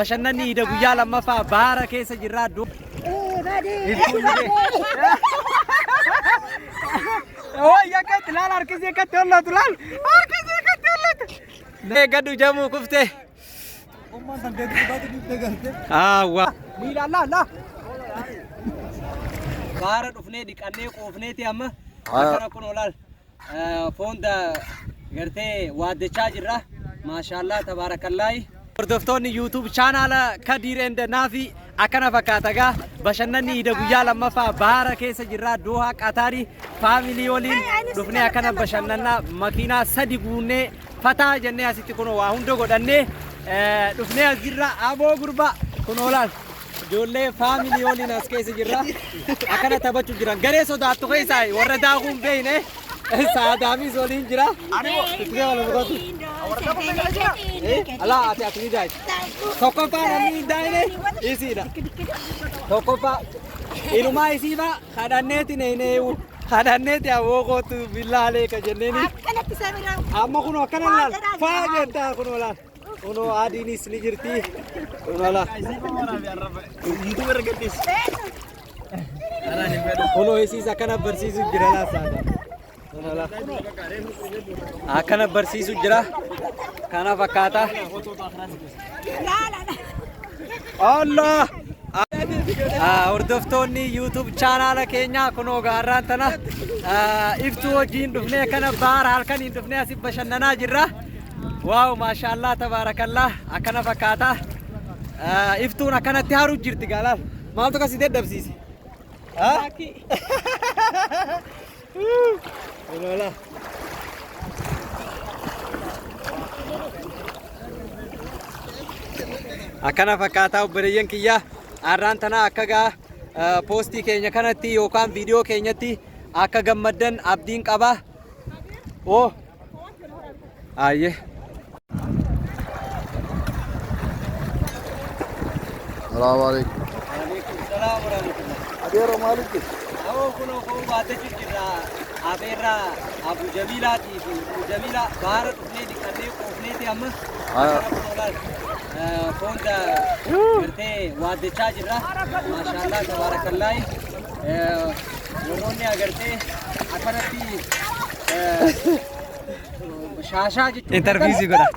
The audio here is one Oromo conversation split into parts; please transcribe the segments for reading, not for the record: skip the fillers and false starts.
بشنني ده قيا لما فا بارك كيس جراد دو هو يا كت لا أركز يا كت والله تلال أركز يا كت والله ده قدو جامو كفته واه ميلا لا بارد أفنيدك أنيك أفنيتي أما أكنا كنولال فون دا غرتي واد تشاجرة ما شاء الله تبارك الله hordoftoonni YouTube channel Kadir and Nafi akkana fakkaataga bashannanni ida guyyaa lammaffaa baara keessa jirra Doha Qataari family waliin dhufnee akkana bashannanna makiinaa sadi guunnee fataa jennee asitti kunoo waa hunda godhannee dhufnee as jirra aboo gurba kunoo laal ijoollee family waliin as keessa jirra akkana taphachuu jiran garee sodaattu keessaa warra daakuun beeyne saadaamis waliin jira Allah ati ati jai. Tokopa nami daine isi da. Tokopa iluma isi ba khadaneti ne khadaneti awogo tu billale ka jenneni. Amma kuno kanal faajenta kuno la. Kuno adini snijirti. Kuno la. YouTuber gatis. Kuno isi sakana bersisu jirala sada. Akkana barsiisu jira kana fakkaata Allah hordoftoonni YouTube channel keenya kunoo gaarraan tana iftuu wajjin dhufnee kana baara halkaniin dhufnee asii bashannanaa jirra waaw maashaallah tabaarakallah akkana fakkaata iftuun akkanatti haru jirti gaalaal maaltu kasi dadhabsiise Hola. Akkana fakkaata obboleeyyan kiyya arraan tana akka gaa poostii keenya kanatti yookaan viidiyoo keenyatti akka gammaddan abdiin qaba. Oh. Ayye. Assalamu alaikum. Wa alaikum assalam wa rahmatullah. Adero maliki. Awo kuno ko baate jirra abeera Abu Jamila ti Abu Jamila baara dhufnee diqannee qoofneeti amma fonda gartee waaddachaa jirra maashaallah tabaarakallah warroonni agartee akkanatti شاشة انترفيزي كده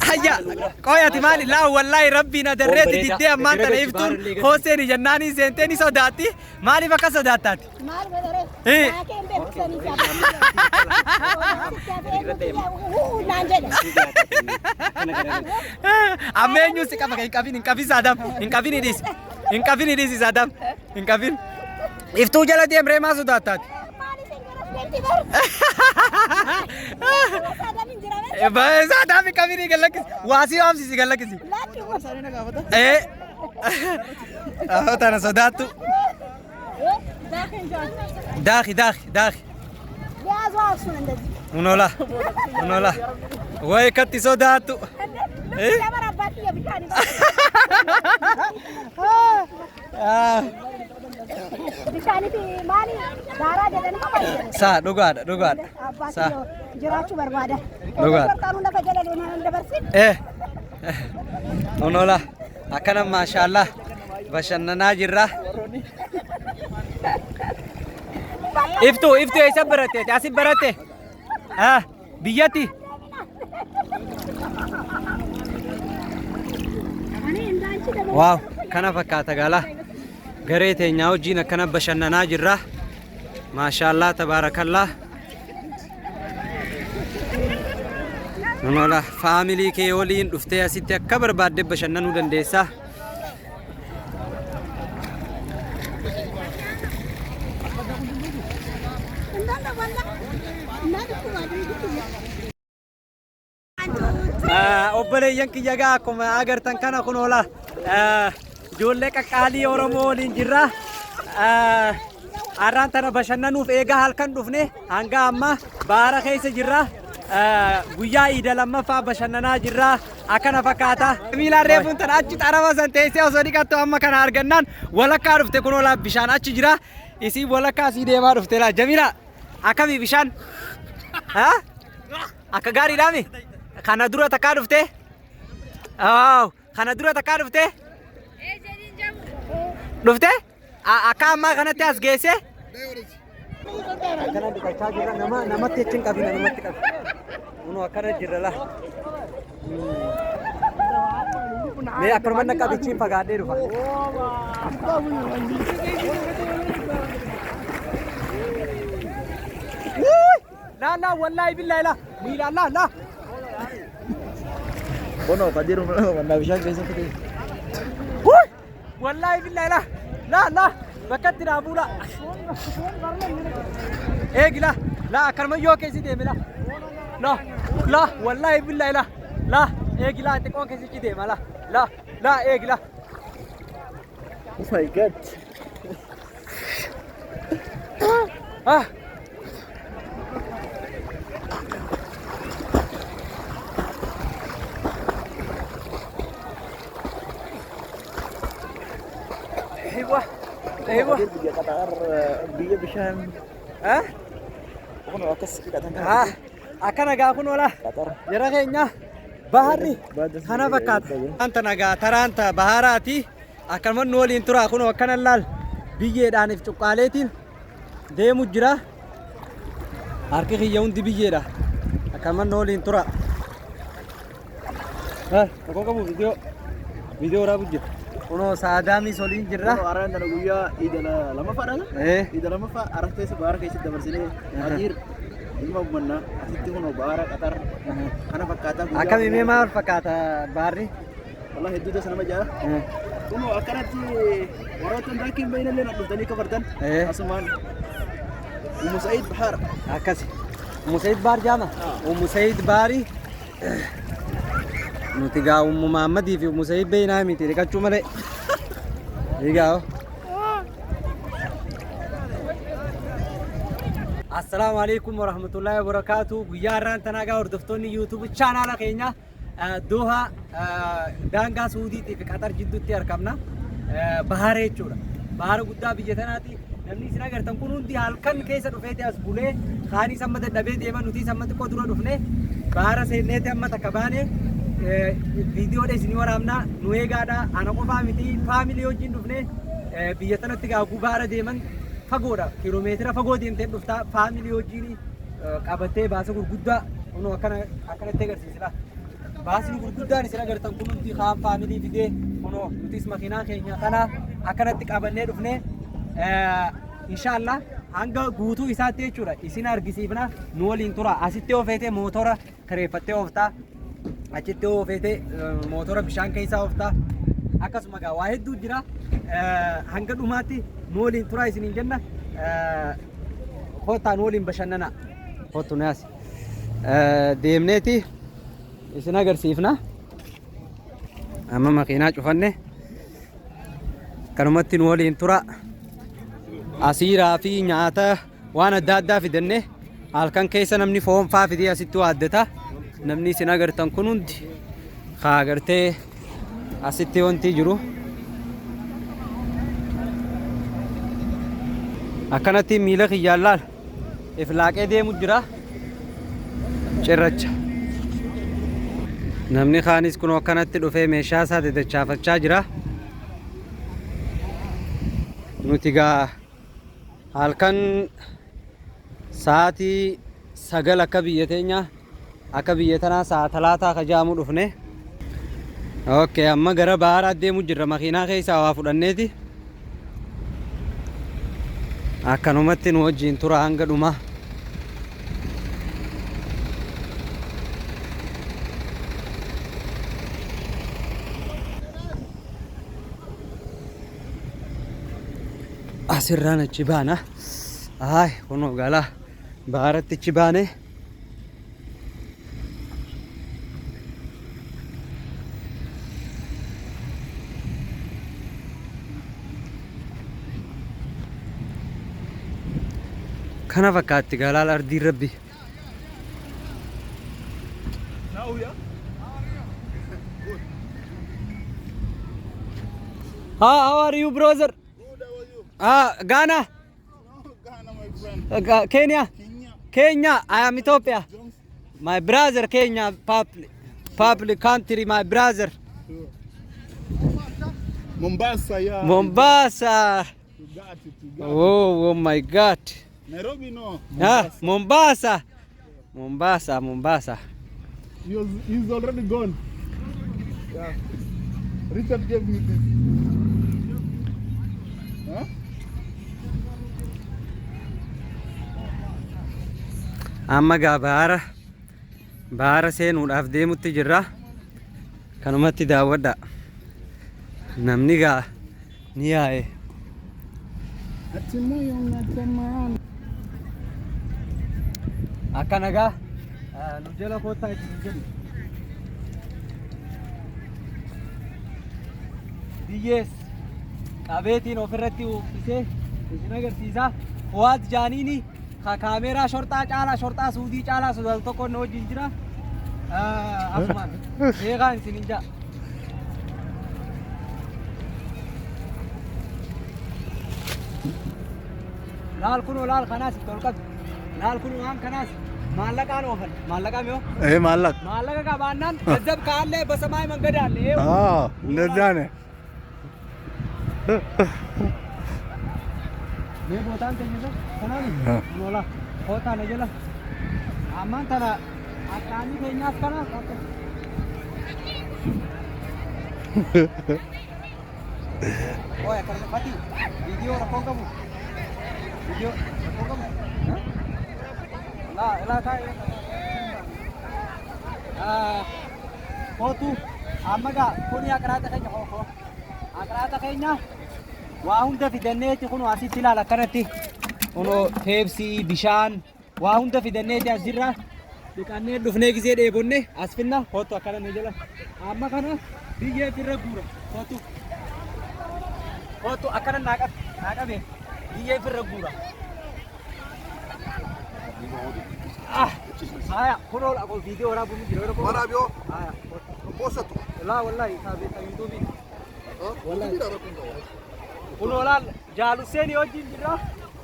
هيا قوية مالي لا والله ربنا دريت جدي أما أنت نيفتون خوسيني جناني سنتيني صداتي مالي بكا صداتات مالي بدري أمين يوسف كافين إن كافين سادام إن كافين يديس إن كافين يديس سادام إن كافين إفتو جلا دي أمري ما صداتات بس هذا في كميني قال لك واسي وام سي قال لك سي ايه انا صدقت داخي ونولا وي كنت صدقت ايه Sa dhugaadha sa jiraachuu barbaada onola akkana maashaallah bashannanaa jirra iftu eessa baratte asii baratte biyyatti waaw kana fakkaata gala garee teenyaa wajjin akkana bashannanaa jirra maashaallah tabaarakallah nonola faamilii kee waliin dhuftee asitti akka barbaadde bashannanuu dandeessa obboleeyyan kiyya gaa akkuma agartan kana kunola ijoollee qaqqaalii Oromoo waliin jirra arraan tana bashannanuuf eegaa halkan dhufne hanga amma baara keessa jirra guyyaa iida lammaffaa bashannanaa jirra akkana fakkaata miilaan reefuun tana achi xaraba san teessee osoo dhiqattu amma kana argannaan walakkaa dhufte kunoo bishaan achi jira isii walakkaa asii deemaa dhufte laa Jamila akkamii bishaan akka gaariidhaami kana dura takkaa dhufte أو خنا درة تكارفته دفته أكام ما خنا تياس جيسه أكنا بكتاج جرا نما تيجين كابينا نما تكاب ونو أكنا جرا لا मैं आक्रमण का बिच्छी भगा दे रुपा ला ला वल्लाही बिल्लाही ला मीला ला ला Bono kadir mana bisa कैसे पता वल्लाही बिल्लाही ला ला ला बकत राबू ला एक ला ला आक्रमण यो कैसी दे मिला ला ला वल्लाही बिल्लाही ला ला एक ला ते कौन कैसी दे माला لا لا ايه لا Oh my god. ايوه ايوه Dia kata dia bisa ها bukan atas kita ها akana ga kun wala yara kenya bahari kana bakat anta naga taranta baharati akalman nolin tura kun wakana lal biye danif cuqaletin demu jira arki khiyun di biye da akalman nolin tura ha ko kamu video ra bujje uno saadami solin jirra orang dan guya idala lama fa dala idala lama fa arate se bahar kaisi dabar sini akhir ini mau mana asitti kuno bahar qatar ana fakata akam ime ma fakata bahari والله هدوده سنه جاء كونو اكرت وراتن راكين بين اللي نقول تاني كبردن اسمان ومسعيد بحار akasi مسعيد بار جانا ومسعيد باري نتيجة محمد في مسعيد بينا ميتي لك تشومله يجاو السلام عليكم ورحمة الله وبركاته وياران تناقا وردفتوني يوتيوب channel كينيا دوها دانغا سعودي في قطر جدو تيركمنا بحارة چورا بحارة قدا بيجتناتي نمني سنا کرتم كونون دي هالكن كيسا رفيتي اس بوله خاني سمت دبي ديما نوتي سمت کو درو رفنه بحارة سينه تم تکبانه فيديو دي سني ورامنا نويغادا انا کو فاميتي فاميلي وجين رفنه بيجتناتي ga ku بحارة ديمن فغودا كيلومتر فغو ديمته دفتا فاميلي وجيني قابته باسا غرغدا انو اكنا تگرسيسلا باسي غرغدا نسنا کرتم كونون دي خام فاميلي فيدي انو نوتيس ماكينا كينيا كنا اكنا تقابنه رفنه inshallah hanga guutuu isaatti jechuudha isin argisiifna nu waliin tura asitti oofete mootora kareeffattee oofta achitti oofete mootora bishaan keessaa oofta akkasuma gaa waa hedduu jira hanga dhumaatti nu waliin tura isiniin jenna kottaa nu waliin bashannana kottu naas deemneeti isin agarsiifna amma makiinaa cufanne kanumatti nu waliin tura asiiraa fi nyaata waan adda addaa fidannee halkan keessa namni foon faa fidee asitti waaddata namni isin agartan kun hundi haa agartee asitti wanti jiru akkanatti miila kiyyaan laal iflaaqee deemu jira cirracha namni kaanis kun akkanatti dhufee meeshaa isaa dachaafachaa jira nuti gaa halkan saati sagal akka biyya teenya akka biyya tanaa sa'a talaataa kajaamu dhufne okay amma gara baharaa deemu jirra makiinaa keessaa waa fudhanneeti akkanumatti nu wajjiin tura hanga dhuma asirraan achi baana ay kuno gala baharatti achi baane kana fakkaatti galaal ardii rabbi how are you brother Ghana? Kenya? Kenya, I am Ethiopia. My brother Kenya, public country, my brother. Mombasa, yeah. Mombasa. You got it, you got Oh my God. it. Nairobi, no. Mombasa. Mombasa. He's already gone. Yeah. Richard gave me this. Huh? Amma gaa baara seenuudhaaf deemutti jirra. Kanumatti daawwadha. Namni gaa ni yaa'e. Akkana gaa nu jala koottaa itti jennu. Biyyees qabeetiin ofirratti uffisee isin agarsiisa. Fuwaad Jaaniini kaameeraa shorxaa caalaa shorxaa suudii caalaa sodaatu tokko inni wajjin jira. Asumaan beekaan isinin jaa. Laal kunoo laal kanaas itti ol qabdi. Laal kunoo waan kanaas maallaqaan oofan. Maallaqaa mi'oo? ማላቅ Maallaqa qabaannaan ገንዘብ ካለ በሰማይ መንገድ አለ። እንደዛ ነው። Mee bootaan keenya kanaani noola kootaa na jala ammaan tana akkaanii keenyaaf kana oye akkana fati viidiyoo rakkoon qabu viidiyoo rakkoon qabu laa taa'e kootu amma gaa kuni aqraata keenya koo aqraata keenya waa hunda fidanneeti kun asitti ilaala akkanatti kuno peepsii bishaan waa hunda fidanneeti as jirra dhiqannee dhufnee gisee dheebonne as finna kootu akkana ni jala amma kana biyyee firra guura kootu akkana naaqabe biyyee firra guura haya kuno la ko video ora bumi jiro ko Mana bio? haya Bosa tu. la wallahi sabe ta youtube wallahi kunoolaal jaaluseen wajjin jirra.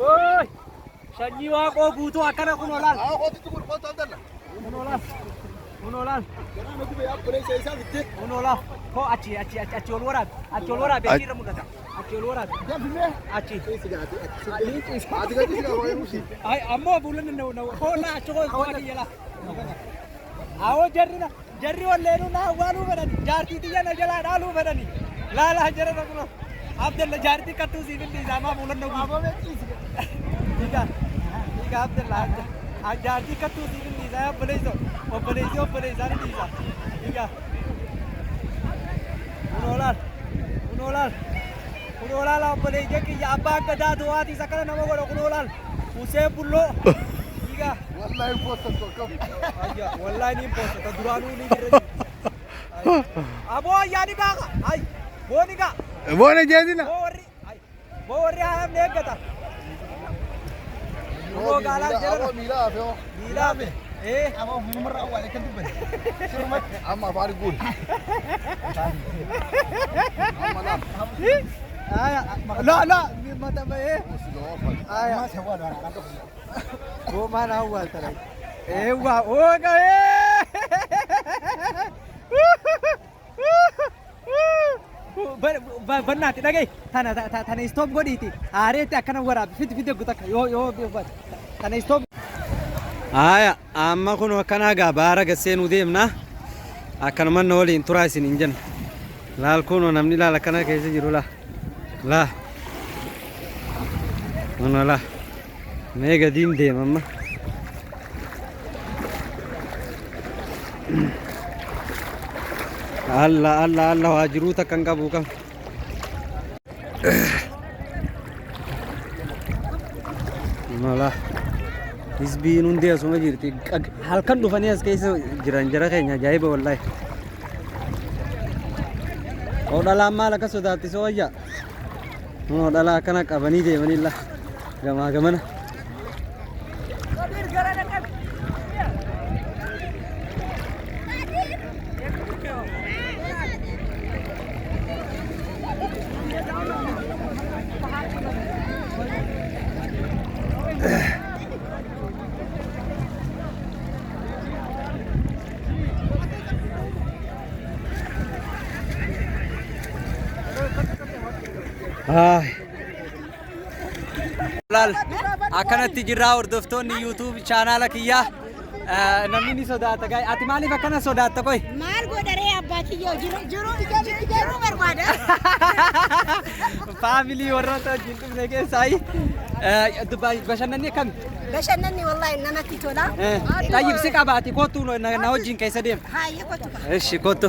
Oy! Shanyii waaqoo guutuu akkana kunoolaal. Kunoolaal. Koo achi ol waraabe. Achi ol waraabe irra mul'ata. Achi ol waraabe. Achi. Ay ammoo buulan koo na achi koo adi jala. Awoo jarri walleenu na awwaaluu fedhani. Jaartii xiyya na jalaa dhaaluu fedhani. Laalaa jara na kunoo. Abdullah jaartii kattuu siin inni isaa buulan na guutuu. Diga Abdullah jaartii kattuu siin inni isaa obboleessaa inni isaa. Diga. Kunoolaal obboleeyya kiyya abbaan gadaa du'aati isa kana nama godha kunoolaal. Usee bulloo. Diga. Wallahi bosa tu kam. Ayya wallahi ni bosa ta duraanuu ni dirre. Aboo ayyaani baaka. Ay booniga. Bona jedina. Borri ayam neeggata. Yoo gaalaa jira. Mila afyo. Mila be. Amo numara awal kan tu ber. Amma fari gul. Amma la. Aya la mata be. Aya Mas awal orang kan tu. Bo mana awal tarai. Wa o ga Bannaati dhagaye tana istoop godhiiti aareetti akkana waraabe fide gutakka yoo tana istoop. Aya amma kun akkana gaa baara gasseenuu deemna akkanuma na waliin turaa isin hin jenna laal kun namni laal akkana keessa jiru laa mee gadiin deema amma. Allah waajiruu takkan qabu kam. Mala hisbiin hundi asuma jirti halkan dhufanii as keessa jiran jara keenya ajaa'iba wallahi. Dhalaan maal akka sodaattisoo wayya. Dhalaa akkana qabanii deemanilla gamaa gamana. Laal akkanatti jirraa hordoftoonni YouTube chaanaala kiyyaa namni ni sodaata gaa ati maaliif akkana sodaatta koy maal godharee abbaa kiyyoo jiru barbaada faamilii warroota wajjin dhufne keessaayi bashannanni akkami bashannanni wallahi namatti tola tayyib si qabaati kottu na wajjin keessa deem haayye kottu eshi kottu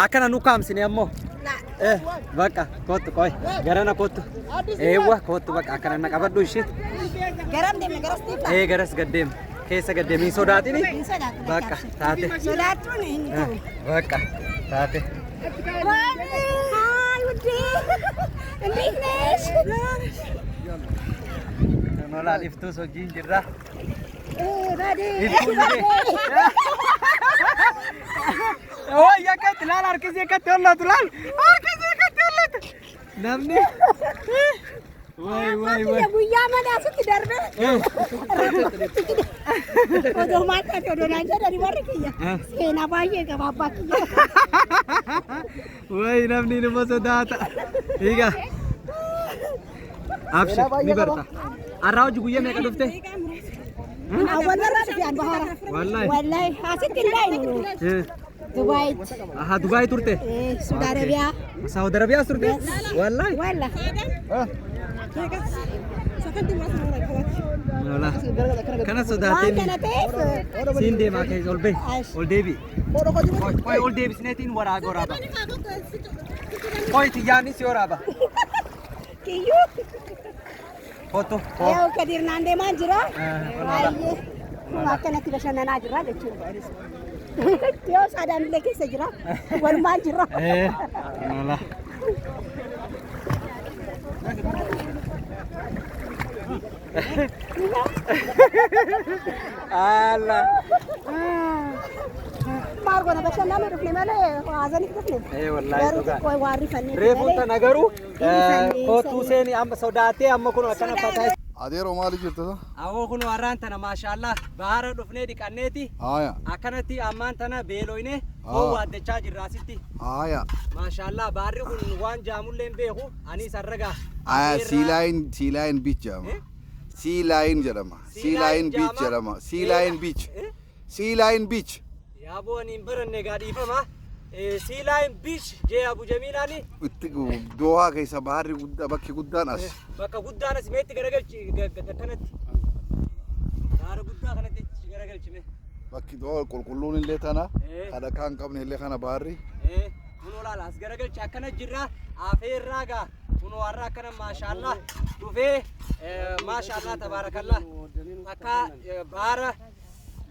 akkana nu kaamsine ammoo bakka kottu koy garana kottu eewwa kottu bakka akkana na qabadhu ishit garam deemne garas deemne garas gaddeem keessa gaddeemiin sodaatini bakka taate sodaatuun hin ta'u bakka taate haay wuddee እንዴት ነሽ nola liftus wajjin jirra ባዴ Oh, ya kan tilal harkisnya kan tolong tulal. Harkisnya kan tolong. Namni. Woi. Ya guyyaa mana asitti darbe. Odoo maal odoo naan jedhani warri kiyya. Seenaa baay'ee qaba abbaa kiyya. Woi namni nama sodaata. Higa. Abshir ni barta. Arraa hojii guyyaa meeqa dhufte? Awwallarraa dhufe an bahara. Wallahi asitti hin baay'inu. Dubai. Aha Dubai turte? Saudi Arabia. Saudi Arabia turte? Wallahi. Nola. Kana sodaatee. Waan kana ta'eef. Siin deemaa keessa ol bahi. Ol deebi. Koi ol deebisneetiin waraaba. Koi tiyyaanis si waraaba. Kiyyuu. Foto. Yoo kadir naan deemaa jira. Baay'ee. Akkanatti bashannanaa jira jechuudha. Yoo saadaan illee keessa jira. Walumaan jira. Nola. Allah. Margo na bashannanaa dhufne malee haazanii dhufne. Wallahi dhugaa. Koi waarri fannee. Reefuuta nagaru kootuu seeni amma sodaatee amma kun akkana fataa. Adeero maali jirtu? Awoo kun warraan tana maashaallah bahara dhufnee dhiqanneeti. Aya. Akkanatti ammaan tana beeloyne hoo waaddachaa jirra asitti. Aya. Maashaallah baharri kun waan jaamullee hin beeku anis harragaa. Aya sea line beach jedhama. Sea line jedhama. Sea line beach jedhama. Sea line beach. Sea line beach. Yaaboo ani hin baranne gaadhiifama. Sea line beach jee Abu Jamiilaani. Dohaa keessa baharri bakki guddaan as. Bakka guddaan as meetti garagalchi kanatti. Gaara guddaa kanatti garagalchime. Bakki dohaa qulqulluun illee tana. Kadha kan qabne illee kana baharri. Kunoo laala as garagalchi akkana jirra. Afeerraa gaa kunoo warra akkana maashaallah dhufee maashaallah tabaarakallah akka bahara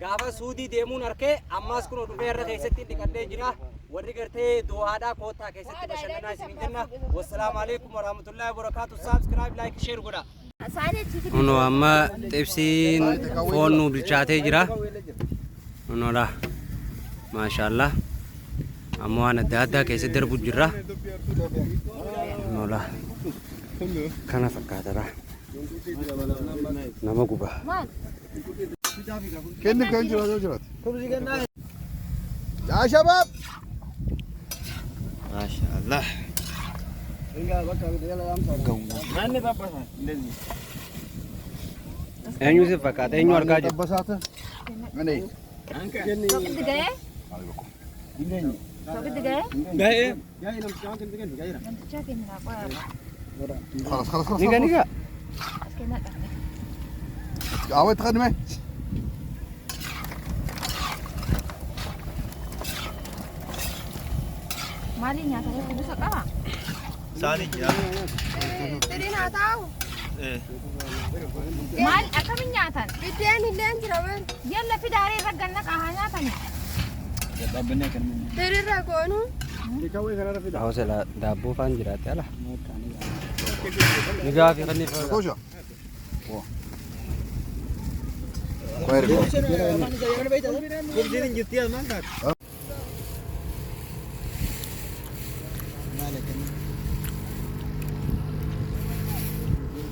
gaafa suudii deemuun arkee ammaas kunoo dhufee irra keessatti dhiqadhee jira. warri gartee dohaadhaa koottaa keessatti bashannanaa isin jenna. Wassalaamu alaikum warahmatullahi wabarakatuh. Subscribe, like, share godha. Kunoo amma xibsiin foon nu bilchaatee jira. Kunoodha. Maashaallah. Amma waan adda addaa keessatti darbu jirra. Kunoodha. Kana fakkaatadha. Nama guba. Kenni kan jiraatu. Ya shabab. Maashaallah. Eenyu si fakkaata? Eenyu argaa jirtu? Tabbasaata. Mana. Sokitti ga'ee? Sokitti ga'ee? Ga'ee. Namtichaa kennaa qoyaa. خلاص. Niga. As kennaa dha. عاود تخدمه. Maali nyaatanii kunuunsa qaba? Saani nyaata. Tiriin haa taa'u. Maal akkamiin nyaatan? Biddeen illee jira waan. Yalla fidaaree irra ganna qaahaa nyaatani. Tiriirra goonu. Hausela daabboo faan jiraate ala. Nigaa fi kanneen fa'aa. خوشة. كويس.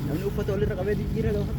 Namni uffata walirra qabee jijjiirra gaafa.